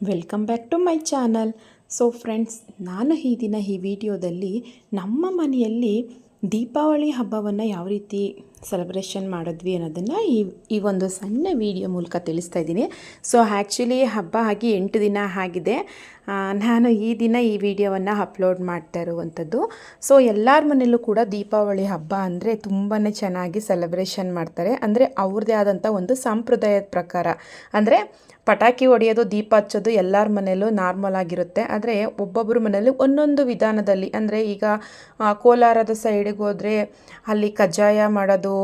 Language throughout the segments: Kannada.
Welcome back to my channel. So friends, ನಾನು ಈ ದಿನ ಈ ವಿಡಿಯೋದಲ್ಲಿ ನಮ್ಮ ಮನೆಯಲ್ಲಿ ದೀಪಾವಳಿ ಹಬ್ಬವನ್ನು ಯಾವ ರೀತಿ ಸೆಲೆಬ್ರೇಷನ್ ಮಾಡಿದ್ವಿ ಅನ್ನೋದನ್ನು ಈ ಒಂದು ಸಣ್ಣ ವಿಡಿಯೋ ಮೂಲಕ ತಿಳಿಸ್ತಾ ಇದ್ದೀನಿ. ಸೊ ಆ್ಯಕ್ಚುಲಿ ಹಬ್ಬ ಆಗಿ 8 ದಿನ ಆಗಿದೆ. ನಾನು ಈ ದಿನ ಈ ವಿಡಿಯೋವನ್ನು ಅಪ್ಲೋಡ್ ಮಾಡ್ತಾ ಇರುವಂಥದ್ದು. ಸೊ ಎಲ್ಲರ ಮನೆಯಲ್ಲೂ ಕೂಡ ದೀಪಾವಳಿ ಹಬ್ಬ ಅಂದರೆ ತುಂಬಾ ಚೆನ್ನಾಗಿ ಸೆಲೆಬ್ರೇಷನ್ ಮಾಡ್ತಾರೆ. ಅಂದರೆ ಅವ್ರದ್ದೇ ಆದಂಥ ಒಂದು ಸಂಪ್ರದಾಯದ ಪ್ರಕಾರ, ಅಂದರೆ ಪಟಾಕಿ ಹೊಡೆಯೋದು, ದೀಪ ಹಚ್ಚೋದು ಎಲ್ಲರ ಮನೆಯಲ್ಲೂ ನಾರ್ಮಲ್ ಆಗಿರುತ್ತೆ. ಆದರೆ ಒಬ್ಬೊಬ್ಬರ ಮನೆಯಲ್ಲೂ ಒಂದೊಂದು ವಿಧಾನದಲ್ಲಿ, ಅಂದರೆ ಈಗ ಕೋಲಾರದ ಸೈಡಿಗೆ ಹೋದರೆ ಅಲ್ಲಿ ಕಜ್ಜಾಯ ಮಾಡೋದು,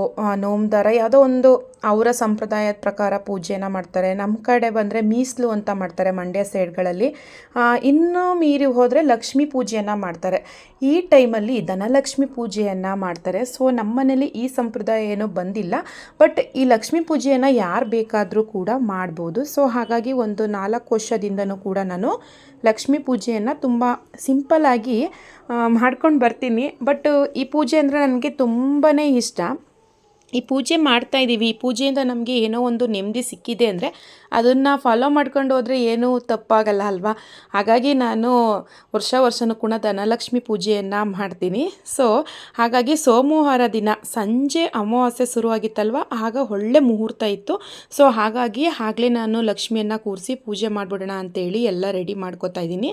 ನೋಮ್ದಾರ ಯಾವುದೋ ಒಂದು ಅವರ ಸಂಪ್ರದಾಯದ ಪ್ರಕಾರ ಪೂಜೆನ ಮಾಡ್ತಾರೆ. ನಮ್ಮ ಕಡೆ ಬಂದರೆ ಮೀಸಲು ಅಂತ ಮಾಡ್ತಾರೆ ಮಂಡ್ಯ ಸೈಡ್ಗಳಲ್ಲಿ. ಇನ್ನೂ ಮೀರಿ ಹೋದರೆ ಲಕ್ಷ್ಮೀ ಪೂಜೆಯನ್ನು ಮಾಡ್ತಾರೆ. ಈ ಟೈಮಲ್ಲಿ ಧನಲಕ್ಷ್ಮಿ ಪೂಜೆಯನ್ನು ಮಾಡ್ತಾರೆ. ಸೊ ನಮ್ಮ ಮನೇಲಿ ಈ ಸಂಪ್ರದಾಯ ಏನೂ ಬಂದಿಲ್ಲ, ಬಟ್ ಈ ಲಕ್ಷ್ಮೀ ಪೂಜೆಯನ್ನು ಯಾರು ಬೇಕಾದರೂ ಕೂಡ ಮಾಡ್ಬೋದು. ಸೊ ಹಾಗಾಗಿ ಒಂದು 4 ವರ್ಷದಿಂದನೂ ಕೂಡ ನಾನು ಲಕ್ಷ್ಮೀ ಪೂಜೆಯನ್ನು ತುಂಬ ಸಿಂಪಲ್ಲಾಗಿ ಮಾಡ್ಕೊಂಡು ಬರ್ತೀನಿ. ಬಟ್ ಈ ಪೂಜೆ ಅಂದರೆ ನನಗೆ ತುಂಬಾ ಇಷ್ಟ. ಈ ಪೂಜೆ ಮಾಡ್ತಾಯಿದ್ದೀವಿ, ಈ ಪೂಜೆಯಿಂದ ನಮಗೆ ಏನೋ ಒಂದು ನೆಮ್ಮದಿ ಸಿಕ್ಕಿದೆ ಅಂದರೆ ಅದನ್ನು ಫಾಲೋ ಮಾಡ್ಕೊಂಡು ಹೋದರೆ ಏನೂ ತಪ್ಪಾಗಲ್ಲ ಅಲ್ವಾ. ಹಾಗಾಗಿ ನಾನು ವರ್ಷನೂ ಕೂಡ ಧನಲಕ್ಷ್ಮಿ ಪೂಜೆಯನ್ನು ಮಾಡ್ತೀನಿ. ಸೊ ಹಾಗಾಗಿ ಸೋಮವಾರ ದಿನ ಸಂಜೆ ಅಮಾವಾಸ್ಯೆ ಶುರುವಾಗಿತ್ತಲ್ವ, ಆಗ ಒಳ್ಳೆ ಮುಹೂರ್ತ ಇತ್ತು. ಸೊ ಹಾಗಾಗಿ ಆಗಲೇ ನಾನು ಲಕ್ಷ್ಮಿಯನ್ನು ಕೂರಿಸಿ ಪೂಜೆ ಮಾಡಿಬಿಡೋಣ ಅಂತೇಳಿ ಎಲ್ಲ ರೆಡಿ ಮಾಡ್ಕೋತಾ ಇದ್ದೀನಿ.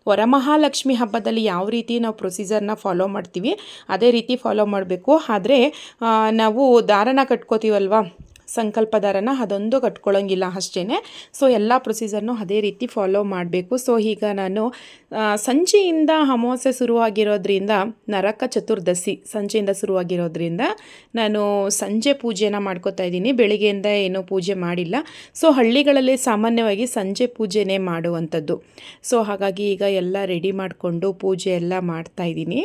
ವರಮಹಾಲಕ್ಷ್ಮಿ ಹಬ್ಬದಲ್ಲಿ ಯಾವ ರೀತಿ ನಾವು ಪ್ರೊಸೀಜರ್ನ ಫಾಲೋ ಮಾಡ್ತೀವಿ ಅದೇ ರೀತಿ ಫಾಲೋ ಮಾಡಬೇಕು. ಆದರೆ ನಾವು ದಾರನ ಕಟ್ಕೋತೀವಲ್ವ, ಸಂಕಲ್ಪ ದಾರನ, ಅದೊಂದು ಕಟ್ಕೊಳ್ಳೋಂಗಿಲ್ಲ ಅಷ್ಟೇ. ಸೊ ಎಲ್ಲ ಪ್ರೊಸೀಜರ್ನು ಅದೇ ರೀತಿ ಫಾಲೋ ಮಾಡಬೇಕು. ಸೊ ಈಗ ನಾನು ಸಂಜೆಯಿಂದ ಅಮಾವಾಸ್ಯೆ ಶುರುವಾಗಿರೋದ್ರಿಂದ, ನರಕ ಚತುರ್ದಶಿ ಸಂಜೆಯಿಂದ ಶುರುವಾಗಿರೋದ್ರಿಂದ ನಾನು ಸಂಜೆ ಪೂಜೆನ ಮಾಡ್ಕೋತಾ ಇದ್ದೀನಿ. ಬೆಳಿಗ್ಗೆಯಿಂದ ಏನೂ ಪೂಜೆ ಮಾಡಿಲ್ಲ. ಸೊ ಹಳ್ಳಿಗಳಲ್ಲಿ ಸಾಮಾನ್ಯವಾಗಿ ಸಂಜೆ ಪೂಜೆನೇ ಮಾಡುವಂಥದ್ದು. ಸೊ ಹಾಗಾಗಿ ಈಗ ಎಲ್ಲ ರೆಡಿ ಮಾಡಿಕೊಂಡು ಪೂಜೆ ಎಲ್ಲ ಮಾಡ್ತಾಯಿದ್ದೀನಿ.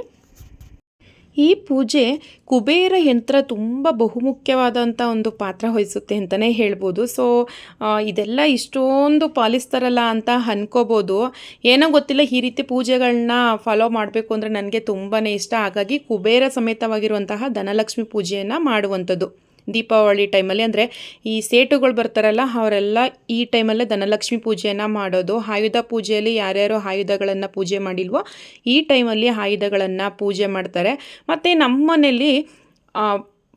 ಈ ಪೂಜೆ ಕುಬೇರ ಯಂತ್ರ ತುಂಬ ಬಹುಮುಖ್ಯವಾದಂಥ ಒಂದು ಪಾತ್ರ ವಹಿಸುತ್ತೆ ಅಂತಲೇ ಹೇಳ್ಬೋದು. ಸೊ ಇದೆಲ್ಲ ಇಷ್ಟೊಂದು ಪಾಲಿಸ್ತಾರಲ್ಲ ಅಂತ ಅನ್ಕೋಬೋದು. ಏನೋ ಗೊತ್ತಿಲ್ಲ, ಈ ರೀತಿ ಪೂಜೆಗಳನ್ನ ಫಾಲೋ ಮಾಡಬೇಕು ಅಂದರೆ ನನಗೆ ತುಂಬಾ ಇಷ್ಟ. ಹಾಗಾಗಿ ಕುಬೇರ ಸಮೇತವಾಗಿರುವಂತಹ ಧನಲಕ್ಷ್ಮಿ ಪೂಜೆಯನ್ನು ಮಾಡುವಂಥದ್ದು ದೀಪಾವಳಿ ಟೈಮಲ್ಲಿ. ಅಂದರೆ ಈ ಸೇಟುಗಳು ಬರ್ತಾರಲ್ಲ, ಅವರೆಲ್ಲ ಈ ಟೈಮಲ್ಲೇ ಧನಲಕ್ಷ್ಮಿ ಪೂಜೆಯನ್ನು ಮಾಡೋದು. ಆಯುಧ ಪೂಜೆಯಲ್ಲಿ ಯಾರ್ಯಾರು ಆಯುಧಗಳನ್ನು ಪೂಜೆ ಮಾಡಿಲ್ವೋ ಈ ಟೈಮಲ್ಲಿ ಆಯುಧಗಳನ್ನು ಪೂಜೆ ಮಾಡ್ತಾರೆ. ಮತ್ತು ನಮ್ಮ ಮನೆಯಲ್ಲಿ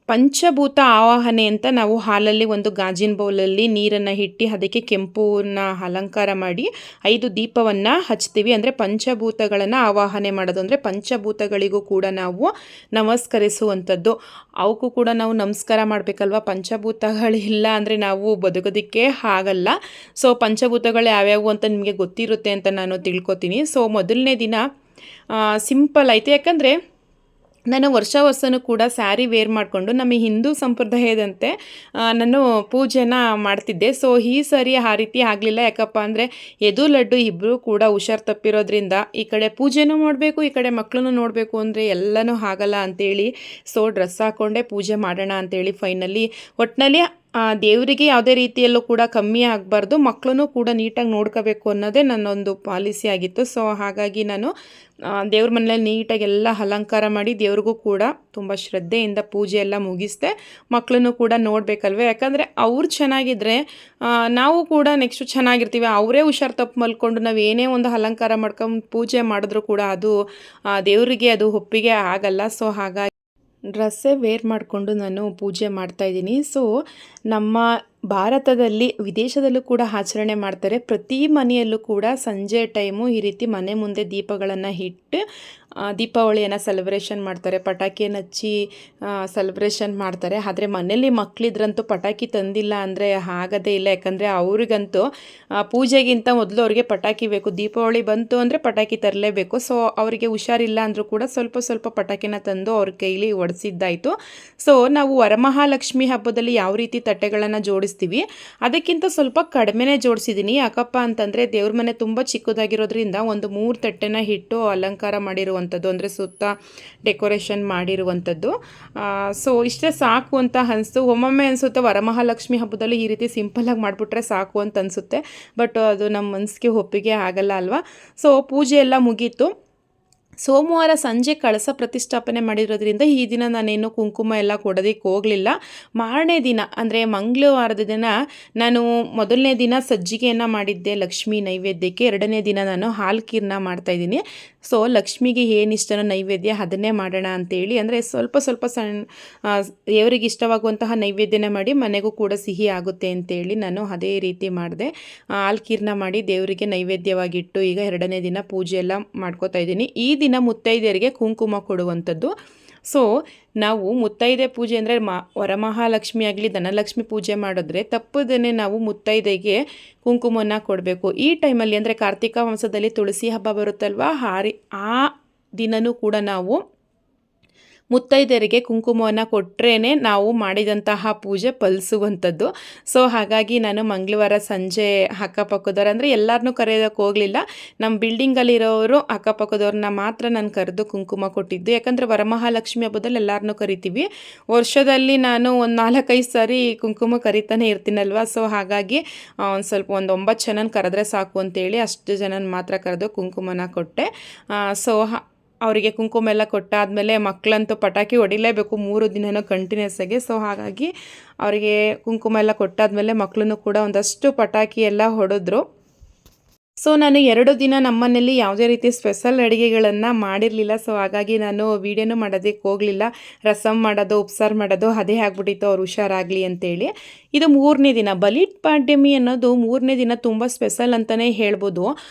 ಪಂಚಭೂತ ಆವಾಹನೆ ಅಂತ ನಾವು ಹಾಲಲ್ಲಿ ಒಂದು ಗಾಜಿನ ಬೌಲಲ್ಲಿ ನೀರನ್ನು ಇಟ್ಟು ಅದಕ್ಕೆ ಕೆಂಪುನ ಅಲಂಕಾರ ಮಾಡಿ 5 ದೀಪವನ್ನು ಹಚ್ತೀವಿ. ಅಂದರೆ ಪಂಚಭೂತಗಳನ್ನು ಆವಾಹನೆ ಮಾಡೋದು, ಅಂದರೆ ಪಂಚಭೂತಗಳಿಗೂ ಕೂಡ ನಾವು ನಮಸ್ಕರಿಸುವಂಥದ್ದು. ಅವಕ್ಕೂ ಕೂಡ ನಾವು ನಮಸ್ಕಾರ ಮಾಡಬೇಕಲ್ವ. ಪಂಚಭೂತಗಳಿಲ್ಲ ಅಂದರೆ ನಾವು ಬದುಕೋದಕ್ಕೆ ಆಗಲ್ಲ. ಸೊ ಪಂಚಭೂತಗಳು ಯಾವ್ಯಾವು ಅಂತ ನಿಮಗೆ ಗೊತ್ತಿರುತ್ತೆ ಅಂತ ನಾನು ತಿಳ್ಕೊತೀನಿ. ಸೊ ಮೊದಲನೇ ದಿನ ಸಿಂಪಲ್ ಐತೆ, ಯಾಕಂದರೆ ನಾನು ವರ್ಷನೂ ಕೂಡ ಸ್ಯಾರಿ ವೇರ್ ಮಾಡಿಕೊಂಡು ನಮ್ಮ ಹಿಂದೂ ಸಂಪ್ರದಾಯದಂತೆ ನಾನು ಪೂಜೆನ ಮಾಡ್ತಿದ್ದೆ. ಸೊ ಈ ಸರಿ ಆ ರೀತಿ ಆಗಲಿಲ್ಲ. ಯಾಕಪ್ಪ ಅಂದರೆ ಎದು ಲಡ್ಡು ಇಬ್ಬರು ಕೂಡ ಹುಷಾರು ತಪ್ಪಿರೋದ್ರಿಂದ ಈ ಕಡೆ ಪೂಜೆನೂ ಮಾಡಬೇಕು, ಈ ಕಡೆ ಮಕ್ಕಳನ್ನು ನೋಡಬೇಕು ಅಂದರೆ ಎಲ್ಲನೂ ಆಗಲ್ಲ ಅಂಥೇಳಿ ಸೊ ಡ್ರೆಸ್ ಹಾಕ್ಕೊಂಡೇ ಪೂಜೆ ಮಾಡೋಣ ಅಂಥೇಳಿ ಫೈನಲಿ ಒಟ್ಟಿನಲ್ಲಿ ದೇವರಿಗೆ ಯಾವುದೇ ರೀತಿಯಲ್ಲೂ ಕೂಡ ಕಮ್ಮಿ ಆಗಬಾರ್ದು, ಮಕ್ಕಳನ್ನು ಕೂಡ ನೀಟಾಗಿ ನೋಡ್ಕೋಬೇಕು ಅನ್ನೋದೇ ನನ್ನೊಂದು ಪಾಲಿಸಿ ಆಗಿತ್ತು. ಸೊ ಹಾಗಾಗಿ ನಾನು ದೇವ್ರ ಮನೆಯಲ್ಲಿ ನೀಟಾಗಿ ಎಲ್ಲ ಅಲಂಕಾರ ಮಾಡಿ ದೇವ್ರಿಗೂ ಕೂಡ ತುಂಬ ಶ್ರದ್ಧೆಯಿಂದ ಪೂಜೆ ಎಲ್ಲ ಮುಗಿಸ್ದೆ. ಮಕ್ಕಳನ್ನು ಕೂಡ ನೋಡಬೇಕಲ್ವೇ, ಯಾಕಂದರೆ ಅವ್ರು ಚೆನ್ನಾಗಿದ್ದರೆ ನಾವು ಕೂಡ ನೆಕ್ಸ್ಟು ಚೆನ್ನಾಗಿರ್ತೀವಿ. ಅವರೇ ಹುಷಾರು ತಪ್ಪು ಮಲ್ಕೊಂಡು ನಾವು ಏನೇ ಒಂದು ಅಲಂಕಾರ ಮಾಡ್ಕೊಂಡು ಪೂಜೆ ಮಾಡಿದ್ರೂ ಕೂಡ ಅದು ದೇವರಿಗೆ ಅದು ಒಪ್ಪಿಗೆ ಆಗಲ್ಲ. ಸೊ ಹಾಗಾಗಿ ಡ್ರೆಸ್ಸೇ ವೇರ್ ಮಾಡಿಕೊಂಡು ನಾನು ಪೂಜೆ ಮಾಡ್ತಾಯಿದ್ದೀನಿ. ಸೊ ನಮ್ಮ ಭಾರತದಲ್ಲಿ ವಿದೇಶದಲ್ಲೂ ಕೂಡ ಆಚರಣೆ ಮಾಡ್ತಾರೆ. ಪ್ರತಿ ಮನೆಯಲ್ಲೂ ಕೂಡ ಸಂಜೆ ಟೈಮು ಈ ರೀತಿ ಮನೆ ಮುಂದೆ ದೀಪಗಳನ್ನು ಇಟ್ಟು ದೀಪಾವಳಿಯನ್ನು ಸೆಲೆಬ್ರೇಷನ್ ಮಾಡ್ತಾರೆ. ಪಟಾಕಿಯನ್ನು ಹಚ್ಚಿ ಸೆಲೆಬ್ರೇಷನ್ ಮಾಡ್ತಾರೆ. ಆದರೆ ಮನೇಲಿ ಮಕ್ಕಳಿದ್ರಂತೂ ಪಟಾಕಿ ತಂದಿಲ್ಲ ಅಂದರೆ ಆಗೋದೇ ಇಲ್ಲ. ಯಾಕಂದರೆ ಅವ್ರಿಗಂತೂ ಪೂಜೆಗಿಂತ ಮೊದಲು ಅವ್ರಿಗೆ ಪಟಾಕಿ ಬೇಕು. ದೀಪಾವಳಿ ಬಂತು ಅಂದರೆ ಪಟಾಕಿ ತರಲೇಬೇಕು. ಸೊ ಅವರಿಗೆ ಹುಷಾರಿಲ್ಲ ಅಂದರೂ ಕೂಡ ಸ್ವಲ್ಪ ಪಟಾಕಿನ ತಂದು ಅವ್ರ ಕೈಲಿ ಹೊಡೆಸಿದ್ದಾಯಿತು. ಸೊ ನಾವು ವರಮಹಾಲಕ್ಷ್ಮಿ ಹಬ್ಬದಲ್ಲಿ ಯಾವ ರೀತಿ ತಟ್ಟೆಗಳನ್ನು ಜೋಡಿಸ್ತೀವಿ ಅದಕ್ಕಿಂತ ಸ್ವಲ್ಪ ಕಡಿಮೆನೇ ಜೋಡಿಸಿದ್ದೀನಿ. ಯಾಕಪ್ಪ ಅಂತಂದರೆ ದೇವ್ರ ಮನೆ ತುಂಬ ಚಿಕ್ಕದಾಗಿರೋದ್ರಿಂದ ಒಂದು 3 ತಟ್ಟೆನ ಇಟ್ಟು ಅಲಂಕಾರ ಮಾಡಿರುವಂಥದ್ದು, ಅಂದರೆ ಸುತ್ತ ಡೆಕೋರೇಷನ್ ಮಾಡಿರುವಂಥದ್ದು. ಸೊ ಇಷ್ಟೇ ಸಾಕು ಅಂತ ಅನಿಸ್ತು. ಒಮ್ಮೊಮ್ಮೆ ಅನಿಸುತ್ತೆ ವರಮಹಾಲಕ್ಷ್ಮಿ ಹಬ್ಬದಲ್ಲಿ ಈ ರೀತಿ ಸಿಂಪಲ್ಲಾಗಿ ಮಾಡಿಬಿಟ್ರೆ ಸಾಕು ಅಂತ ಅನಿಸುತ್ತೆ. ಬಟ್ ಅದು ನಮ್ಮ ಮನಸ್ಸಿಗೆ ಒಪ್ಪಿಗೆ ಆಗಲ್ಲ ಅಲ್ವಾ. ಸೊ ಪೂಜೆ ಎಲ್ಲ ಮುಗೀತು. ಸೋಮವಾರ ಸಂಜೆ ಕಳಸ ಪ್ರತಿಷ್ಠಾಪನೆ ಮಾಡಿರೋದ್ರಿಂದ ಈ ದಿನ ನಾನೇನು ಕುಂಕುಮ ಎಲ್ಲ ಕೊಡೋದಕ್ಕೆ ಹೋಗಲಿಲ್ಲ. ಮಾರನೇ ದಿನ ಅಂದರೆ ಮಂಗಳವಾರದ ದಿನ ನಾನು ಮೊದಲನೇ ದಿನ ಸಜ್ಜಿಗೆಯನ್ನು ಮಾಡಿದ್ದೆ ಲಕ್ಷ್ಮೀ ನೈವೇದ್ಯಕ್ಕೆ. ಎರಡನೇ ದಿನ ನಾನು ಹಾಲು ಖೀರನ್ನ ಮಾಡ್ತಾಯಿದ್ದೀನಿ. ಸೊ ಲಕ್ಷ್ಮಿಗೆ ಏನು ಇಷ್ಟನೋ ನೈವೇದ್ಯ ಅದನ್ನೇ ಮಾಡೋಣ ಅಂತೇಳಿ, ಅಂದರೆ ಸ್ವಲ್ಪ ಸ್ವಲ್ಪ ದೇವರಿಗೆ ಇಷ್ಟವಾಗುವಂತಹ ನೈವೇದ್ಯನ ಮಾಡಿ ಮನೆಗೂ ಕೂಡ ಸಿಹಿ ಆಗುತ್ತೆ ಅಂತೇಳಿ ನಾನು ಅದೇ ರೀತಿ ಮಾಡಿದೆ. ಹಾಲು ಖೀರನ್ನ ಮಾಡಿ ದೇವರಿಗೆ ನೈವೇದ್ಯವಾಗಿಟ್ಟು ಈಗ ಎರಡನೇ ದಿನ ಪೂಜೆ ಎಲ್ಲ ಮಾಡ್ಕೋತಾ ಇದ್ದೀನಿ. ಈ ದಿನ ಮುತ್ತೈದೆಯರಿಗೆ ಕುಂಕುಮ ಕೊಡುವಂಥದ್ದು. ಸೊ ನಾವು ಮುತ್ತೈದೆ ಪೂಜೆ ಅಂದರೆ ವರಮಹಾಲಕ್ಷ್ಮಿ ಆಗಲಿ ಧನಲಕ್ಷ್ಮಿ ಪೂಜೆ ಮಾಡಿದ್ರೆ ತಪ್ಪದೇ ನಾವು ಮುತ್ತೈದೆಗೆ ಕುಂಕುಮವನ್ನು ಕೊಡಬೇಕು. ಈ ಟೈಮಲ್ಲಿ ಅಂದರೆ ಕಾರ್ತಿಕ ಮಾಸದಲ್ಲಿ ತುಳಸಿ ಹಬ್ಬ ಬರುತ್ತಲ್ವ, ಆ ದಿನವೂ ಕೂಡ ನಾವು ಮುತ್ತೈದೆಯರಿಗೆ ಕುಂಕುಮವನ್ನು ಕೊಟ್ಟರೆ ನಾವು ಮಾಡಿದಂತಹ ಪೂಜೆ ಫಲಿಸುವಂಥದ್ದು. ಸೊ ಹಾಗಾಗಿ ನಾನು ಮಂಗಳವಾರ ಸಂಜೆ ಅಕ್ಕಪಕ್ಕದವ್ರು, ಅಂದರೆ ಎಲ್ಲರನ್ನೂ ಕರೆಯೋದಕ್ಕೆ ಹೋಗಲಿಲ್ಲ, ನಮ್ಮ ಬಿಲ್ಡಿಂಗಲ್ಲಿರೋರು ಅಕ್ಕಪಕ್ಕದವ್ರನ್ನ ಮಾತ್ರ ನಾನು ಕರೆದು ಕುಂಕುಮ ಕೊಟ್ಟಿದ್ದೆ. ಯಾಕಂದರೆ ವರಮಹಾಲಕ್ಷ್ಮಿ ಹಬ್ಬದಲ್ಲಿ ಎಲ್ಲರನ್ನೂ ಕರಿತೀವಿ. ವರ್ಷದಲ್ಲಿ ನಾನು ಒಂದು 4-5 ಸಾರಿ ಕುಂಕುಮ ಕರಿತಾನೆ ಇರ್ತೀನಲ್ವ. ಸೊ ಹಾಗಾಗಿ ಒಂದು 9 ಜನನ ಕರೆದ್ರೆ ಸಾಕು ಅಂತೇಳಿ ಅಷ್ಟು ಜನನ ಮಾತ್ರ ಕರೆದು ಕುಂಕುಮನ ಕೊಟ್ಟೆ. ಸೊ ಅವರಿಗೆ ಕುಂಕುಮ ಎಲ್ಲ ಕೊಟ್ಟಾದಮೇಲೆ ಮಕ್ಕಳಂತೂ ಪಟಾಕಿ ಹೊಡಿಲೇಬೇಕು 3 ದಿನನೂ ಕಂಟಿನ್ಯೂಸ್ ಆಗಿ. ಸೊ ಹಾಗಾಗಿ ಅವರಿಗೆ ಕುಂಕುಮ ಎಲ್ಲ ಕೊಟ್ಟಾದಮೇಲೆ ಮಕ್ಕಳನ್ನು ಕೂಡ ಒಂದಷ್ಟು ಪಟಾಕಿ ಎಲ್ಲ ಹೊಡೆದ್ರು. ಸೊ ನಾನು 2 ದಿನ ನಮ್ಮನೇಲಿ ಯಾವುದೇ ರೀತಿ ಸ್ಪೆಷಲ್ ಅಡುಗೆಗಳನ್ನು ಮಾಡಿರಲಿಲ್ಲ. ಸೊ ಹಾಗಾಗಿ ನಾನು ವೀಡಿಯೋನೂ ಮಾಡೋದಕ್ಕೆ ಹೋಗಲಿಲ್ಲ. ರಸಮ್ ಮಾಡೋದು, ಉಪ್ಸಾರು ಮಾಡೋದು ಅದೇ ಆಗ್ಬಿಟ್ಟಿತ್ತು ಅವ್ರು ಹುಷಾರಾಗಲಿ ಅಂತೇಳಿ. ಇದು 3ನೇ ದಿನ. ಬಲಿಪಾಡ್ಯಮಿ ಅನ್ನೋದು 3ನೇ ದಿನ ತುಂಬ ಸ್ಪೆಷಲ್ ಅಂತಲೇ ಹೇಳ್ಬೋದು.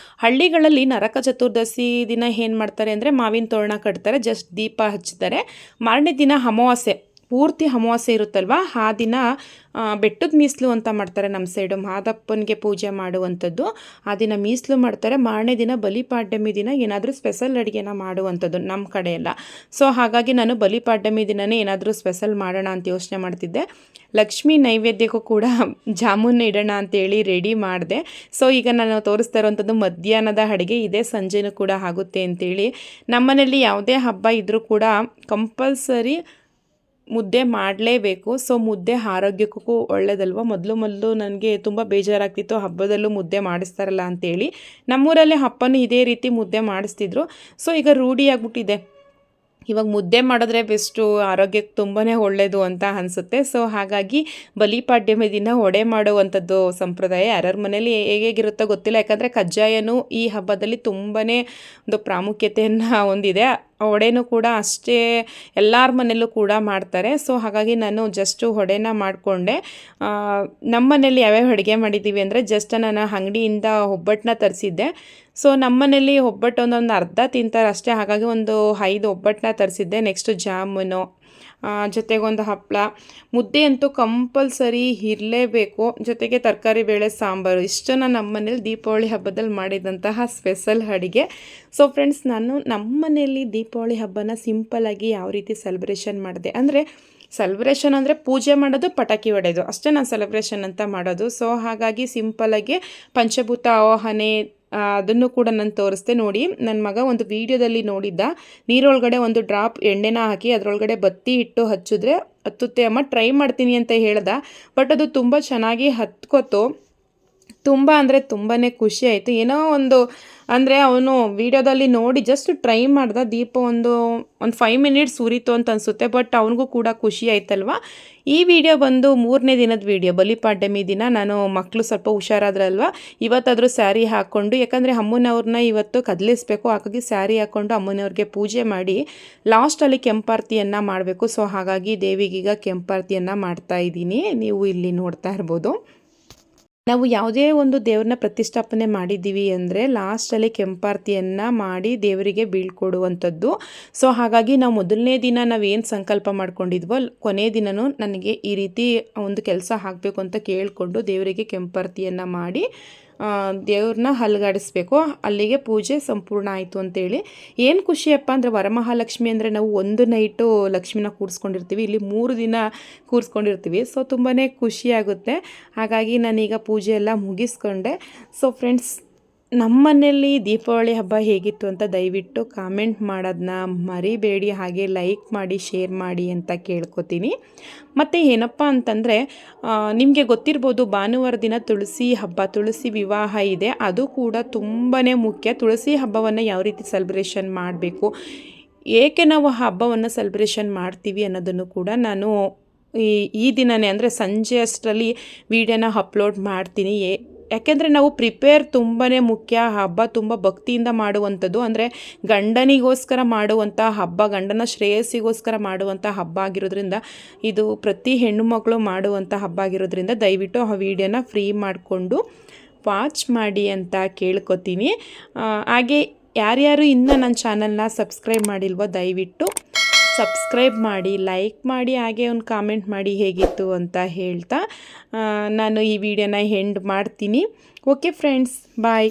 ಹಳ್ಳಿಗಳಲ್ಲಿ ನರಕ ಚತುರ್ದಶಿ ದಿನ ಏನು ಮಾಡ್ತಾರೆ ಅಂದರೆ ಮಾವಿನ ತೋರಣ ಕಟ್ತಾರೆ, ಜಸ್ಟ್ ದೀಪ ಹಚ್ತಾರೆ. ಮಾರನೇ ದಿನ ಅಮಾವಾಸ್ಯೆ, ಪೂರ್ತಿ ಅಮಾವಾಸ್ಯೆ ಇರುತ್ತಲ್ವ, ಆ ದಿನ ಬೆಟ್ಟದ ಮೀಸಲು ಅಂತ ಮಾಡ್ತಾರೆ ನಮ್ಮ ಸೈಡು. ಮಾದಪ್ಪನಿಗೆ ಪೂಜೆ ಮಾಡುವಂಥದ್ದು ಆ ದಿನ ಮೀಸಲು ಮಾಡ್ತಾರೆ. ಮಾರನೇ ದಿನ ಬಲಿಪಾಡ್ಯಮಿ ದಿನ ಏನಾದರೂ ಸ್ಪೆಷಲ್ ಅಡುಗೆನ ಮಾಡುವಂಥದ್ದು ನಮ್ಮ ಕಡೆ ಎಲ್ಲ. ಸೊ ಹಾಗಾಗಿ ನಾನು ಬಲಿಪಾಡ್ಯಮಿ ದಿನವೇ ಏನಾದರೂ ಸ್ಪೆಷಲ್ ಮಾಡೋಣ ಅಂತ ಯೋಚನೆ ಮಾಡ್ತಿದ್ದೆ. ಲಕ್ಷ್ಮೀ ನೈವೇದ್ಯಕ್ಕೂ ಕೂಡ ಜಾಮೂನ್ ಇಡೋಣ ಅಂತೇಳಿ ರೆಡಿ ಮಾಡಿದೆ. ಸೊ ಈಗ ನಾನು ತೋರಿಸ್ತಾ ಇರೋವಂಥದ್ದು ಮಧ್ಯಾಹ್ನದ ಅಡುಗೆ. ಇದೇ ಸಂಜೆನೂ ಕೂಡ ಆಗುತ್ತೆ ಅಂತೇಳಿ. ನಮ್ಮನೇಲಿ ಯಾವುದೇ ಹಬ್ಬ ಇದ್ದರೂ ಕೂಡ ಕಂಪಲ್ಸರಿ ಮುದ್ದೆ ಮಾಡಲೇಬೇಕು. ಸೊ ಮುದ್ದೆ ಆರೋಗ್ಯಕ್ಕೂ ಒಳ್ಳೆಯದಲ್ವ. ಮೊದಲು ನನಗೆ ತುಂಬ ಬೇಜಾರಾಗ್ತಿತ್ತು, ಹಬ್ಬದಲ್ಲೂ ಮುದ್ದೆ ಮಾಡಿಸ್ತಾರಲ್ಲ ಅಂತೇಳಿ. ನಮ್ಮೂರಲ್ಲಿ ಹಬ್ಬನೂ ಇದೇ ರೀತಿ ಮುದ್ದೆ ಮಾಡಿಸ್ತಿದ್ರು. ಸೊ ಈಗ ರೂಢಿಯಾಗ್ಬಿಟ್ಟಿದೆ, ಇವಾಗ ಮುದ್ದೆ ಮಾಡಿದ್ರೆ ಬೆಸ್ಟು, ಆರೋಗ್ಯಕ್ಕೆ ತುಂಬಾ ಒಳ್ಳೆಯದು ಅಂತ ಅನಿಸುತ್ತೆ. ಸೊ ಹಾಗಾಗಿ ಬಲಿಪಾಡ್ಯಮಿ ದಿನ ವಡೆ ಮಾಡುವಂಥದ್ದು ಸಂಪ್ರದಾಯ ಯಾರ್ಯಾರ ಮನೇಲಿ ಹೇಗಿರುತ್ತೋ ಗೊತ್ತಿಲ್ಲ. ಯಾಕಂದರೆ ಕಜ್ಜಾಯನೂ ಈ ಹಬ್ಬದಲ್ಲಿ ತುಂಬಾ ಒಂದು ಪ್ರಾಮುಖ್ಯತೆಯನ್ನು ಹೊಂದಿದೆ. ವಡೆನೂ ಕೂಡ ಅಷ್ಟೇ ಎಲ್ಲರ ಮನೆಯಲ್ಲೂ ಕೂಡ ಮಾಡ್ತಾರೆ. ಸೊ ಹಾಗಾಗಿ ನಾನು ಜಸ್ಟು ವಡೆನ ಮಾಡಿಕೊಂಡೆ. ನಮ್ಮ ಮನೇಲಿ ಯಾವ್ಯಾವ ಅಡುಗೆ ಮಾಡಿದ್ದೀವಿ ಅಂದರೆ, ಜಸ್ಟ್ ನಾನು ಅಂಗಡಿಯಿಂದ ಒಬ್ಬಟ್ಟನ್ನ ತರಿಸಿದ್ದೆ. ಸೊ ನಮ್ಮನೇಲಿ ಒಬ್ಬಟ್ಟು ಒಂದೊಂದು ಅರ್ಧ ತಿಂತಾರೆ ಅಷ್ಟೇ. ಹಾಗಾಗಿ ಒಂದು 5 ಒಬ್ಬಟ್ಟನ್ನ ತರಿಸಿದ್ದೆ. ನೆಕ್ಸ್ಟು ಜಾಮೂನು, ಜೊತೆಗೊಂದು ಹಪ್ಪಳ. ಮುದ್ದೆ ಅಂತೂ ಕಂಪಲ್ಸರಿ ಇರಲೇಬೇಕು, ಜೊತೆಗೆ ತರಕಾರಿ ಬೇಳೆ ಸಾಂಬಾರು. ಇಷ್ಟನ್ನು ನಮ್ಮ ಮನೇಲಿ ದೀಪಾವಳಿ ಹಬ್ಬದಲ್ಲಿ ಮಾಡಿದಂತಹ ಸ್ಪೆಷಲ್ ಅಡುಗೆ. ಸೊ ಫ್ರೆಂಡ್ಸ್, ನಾನು ನಮ್ಮ ಮನೆಯಲ್ಲಿ ದೀಪಾವಳಿ ಹಬ್ಬನ ಸಿಂಪಲ್ಲಾಗಿ ಯಾವ ರೀತಿ ಸೆಲೆಬ್ರೇಷನ್ ಮಾಡಿದೆ ಅಂದರೆ, ಸೆಲೆಬ್ರೇಷನ್ ಅಂದರೆ ಪೂಜೆ ಮಾಡೋದು, ಪಟಾಕಿ ಹೊಡೆಯೋದು ಅಷ್ಟೇ ನಾನು ಸೆಲೆಬ್ರೇಷನ್ ಅಂತ ಮಾಡೋದು. ಸೊ ಹಾಗಾಗಿ ಸಿಂಪಲ್ಲಾಗಿ ಪಂಚಭೂತ ಆವಾಹನೆ ಅದನ್ನು ಕೂಡ ನಾನು ತೋರಿಸ್ದೆ ನೋಡಿ. ನನ್ನ ಮಗ ಒಂದು ವಿಡಿಯೋದಲ್ಲಿ ನೋಡಿದ್ದ, ನೀರೊಳಗಡೆ ಒಂದು ಡ್ರಾಪ್ ಎಣ್ಣೆನ ಹಾಕಿ ಅದರೊಳಗಡೆ ಬತ್ತಿ ಇಟ್ಟು ಹಚ್ಚಿದ್ರೆ ಹತ್ತುತ್ತೆ ಅಮ್ಮ, ಟ್ರೈ ಮಾಡ್ತೀನಿ ಅಂತ ಹೇಳ್ದ. ಬಟ್ ಅದು ತುಂಬ ಚೆನ್ನಾಗಿ ಹತ್ಕೋತು. ತುಂಬ ಅಂದರೆ ತುಂಬಾ ಖುಷಿ ಆಯಿತು. ಏನೋ ಒಂದು ಅಂದರೆ ಅವನು ವಿಡಿಯೋದಲ್ಲಿ ನೋಡಿ ಜಸ್ಟ್ ಟ್ರೈ ಮಾಡ್ದೆ. ದೀಪ ಒಂದು 5 ಮಿನಿಟ್ಸ್ ಉರಿತು ಅಂತ ಅನಿಸುತ್ತೆ. ಬಟ್ ಅವನಿಗೂ ಕೂಡ ಖುಷಿ ಆಯ್ತಲ್ವ. ಈ ವಿಡಿಯೋ ಬಂದು 3ನೇ ದಿನದ ವಿಡಿಯೋ. ಬಲಿಪಾಡ್ಯಮಿ ದಿನ ನಾನು ಮಕ್ಕಳು ಸ್ವಲ್ಪ ಹುಷಾರಾದ್ರಲ್ವ, ಇವತ್ತಾದರೂ ಸ್ಯಾರಿ ಹಾಕ್ಕೊಂಡು, ಯಾಕಂದರೆ ಅಮ್ಮನವ್ರನ್ನ ಇವತ್ತು ಕದಲಿಸ್ಬೇಕು, ಹಾಗಾಗಿ ಸ್ಯಾರಿ ಹಾಕ್ಕೊಂಡು ಅಮ್ಮನವ್ರಿಗೆ ಪೂಜೆ ಮಾಡಿ ಲಾಸ್ಟಲ್ಲಿ ಕೆಂಪಾರತಿಯನ್ನು ಮಾಡಬೇಕು. ಸೊ ಹಾಗಾಗಿ ದೇವಿಗೀಗ ಕೆಂಪಾರತಿಯನ್ನು ಮಾಡ್ತಾಯಿದ್ದೀನಿ. ನೀವು ಇಲ್ಲಿ ನೋಡ್ತಾ ಇರ್ಬೋದು. ನಾವು ಯಾವುದೇ ಒಂದು ದೇವ್ರನ್ನ ಪ್ರತಿಷ್ಠಾಪನೆ ಮಾಡಿದ್ದೀವಿ ಅಂದರೆ ಲಾಸ್ಟಲ್ಲಿ ಕೆಂಪಾರತಿಯನ್ನು ಮಾಡಿ ದೇವರಿಗೆ ಬೀಳ್ಕೊಡುವಂಥದ್ದು. ಸೊ ಹಾಗಾಗಿ ನಾವು ಮೊದಲನೇ ದಿನ ನಾವೇನು ಸಂಕಲ್ಪ ಮಾಡ್ಕೊಂಡಿದ್ವೋ ಕೊನೆ ದಿನವೂ ನನಗೆ ಈ ರೀತಿ ಒಂದು ಕೆಲಸ ಆಗಬೇಕು ಅಂತ ಕೇಳಿಕೊಂಡು ದೇವರಿಗೆ ಕೆಂಪಾರತಿಯನ್ನು ಮಾಡಿ ದೇವ್ರನ್ನ ಹಲ್ಗಾಡಿಸ್ಬೇಕು. ಅಲ್ಲಿಗೆ ಪೂಜೆ ಸಂಪೂರ್ಣ ಆಯಿತು ಅಂತೇಳಿ. ಏನು ಖುಷಿಯಪ್ಪ ಅಂದರೆ, ವರಮಹಾಲಕ್ಷ್ಮಿ ಅಂದರೆ ನಾವು ಒಂದು ನೈಟು ಲಕ್ಷ್ಮಿನ ಕೂರಿಸ್ಕೊಂಡಿರ್ತೀವಿ, ಇಲ್ಲಿ 3 ದಿನ ಕೂರಿಸ್ಕೊಂಡಿರ್ತೀವಿ. ಸೊ ತುಂಬಾ ಖುಷಿಯಾಗುತ್ತೆ. ಹಾಗಾಗಿ ನಾನೀಗ ಪೂಜೆ ಎಲ್ಲ ಮುಗಿಸ್ಕೊಂಡೆ. ಸೊ ಫ್ರೆಂಡ್ಸ್, ನಮ್ಮ ಮನೆಯಲ್ಲಿ ದೀಪಾವಳಿ ಹಬ್ಬ ಹೇಗಿತ್ತು ಅಂತ ದಯವಿಟ್ಟು ಕಾಮೆಂಟ್ ಮಾಡೋದನ್ನ ಮರಿಬೇಡಿ. ಹಾಗೆ ಲೈಕ್ ಮಾಡಿ ಶೇರ್ ಮಾಡಿ ಅಂತ ಕೇಳ್ಕೊತೀನಿ. ಮತ್ತು ಏನಪ್ಪ ಅಂತಂದರೆ ನಿಮಗೆ ಗೊತ್ತಿರ್ಬೋದು, ಭಾನುವಾರ ದಿನ ತುಳಸಿ ಹಬ್ಬ, ತುಳಸಿ ವಿವಾಹ ಇದೆ. ಅದು ಕೂಡ ತುಂಬಾ ಮುಖ್ಯ. ತುಳಸಿ ಹಬ್ಬವನ್ನು ಯಾವ ರೀತಿ ಸೆಲೆಬ್ರೇಷನ್ ಮಾಡಬೇಕು, ಏಕೆ ನಾವು ಹಬ್ಬವನ್ನು ಸೆಲೆಬ್ರೇಷನ್ ಮಾಡ್ತೀವಿ ಅನ್ನೋದನ್ನು ಕೂಡ ನಾನು ಈ ದಿನವೇ ಅಂದರೆ ಸಂಜೆ ಅಷ್ಟರಲ್ಲಿ ವಿಡಿಯೋನ ಅಪ್ಲೋಡ್ ಮಾಡ್ತೀನಿ. ಯಾಕೆಂದರೆ ನಾವು ಪ್ರಿಪೇರ್ ತುಂಬಾ ಮುಖ್ಯ. ಹಬ್ಬ ತುಂಬ ಭಕ್ತಿಯಿಂದ ಮಾಡುವಂಥದ್ದು, ಅಂದರೆ ಗಂಡನಿಗೋಸ್ಕರ ಮಾಡುವಂಥ ಹಬ್ಬ, ಗಂಡನ ಶ್ರೇಯಸ್ಸಿಗೋಸ್ಕರ ಮಾಡುವಂಥ ಹಬ್ಬ ಆಗಿರೋದ್ರಿಂದ, ಇದು ಪ್ರತಿ ಹೆಣ್ಣು ಮಕ್ಕಳು ಮಾಡುವಂಥ ಹಬ್ಬ ಆಗಿರೋದ್ರಿಂದ ದಯವಿಟ್ಟು ಆ ವಿಡಿಯೋನ ಫ್ರೀ ಮಾಡಿಕೊಂಡು ವಾಚ್ ಮಾಡಿ ಅಂತ ಕೇಳ್ಕೊತೀನಿ. ಹಾಗೆ ಯಾರ್ಯಾರು ಇನ್ನೂ ನನ್ನ ಚಾನಲ್ನ ಸಬ್ಸ್ಕ್ರೈಬ್ ಮಾಡಿಲ್ವೋ ದಯವಿಟ್ಟು ಸಬ್ಸ್ಕ್ರೈಬ್ ಮಾಡಿ, ಲೈಕ್ ಮಾಡಿ, ಹಾಗೆ ಒಂದು ಕಾಮೆಂಟ್ ಮಾಡಿ ಹೇಗಿತ್ತು ಅಂತ ಹೇಳ್ತಾ ನಾನು ಈ ವಿಡಿಯೋನ ಎಂಡ್ ಮಾಡ್ತೀನಿ. ಓಕೆ ಫ್ರೆಂಡ್ಸ್, ಬಾಯ್.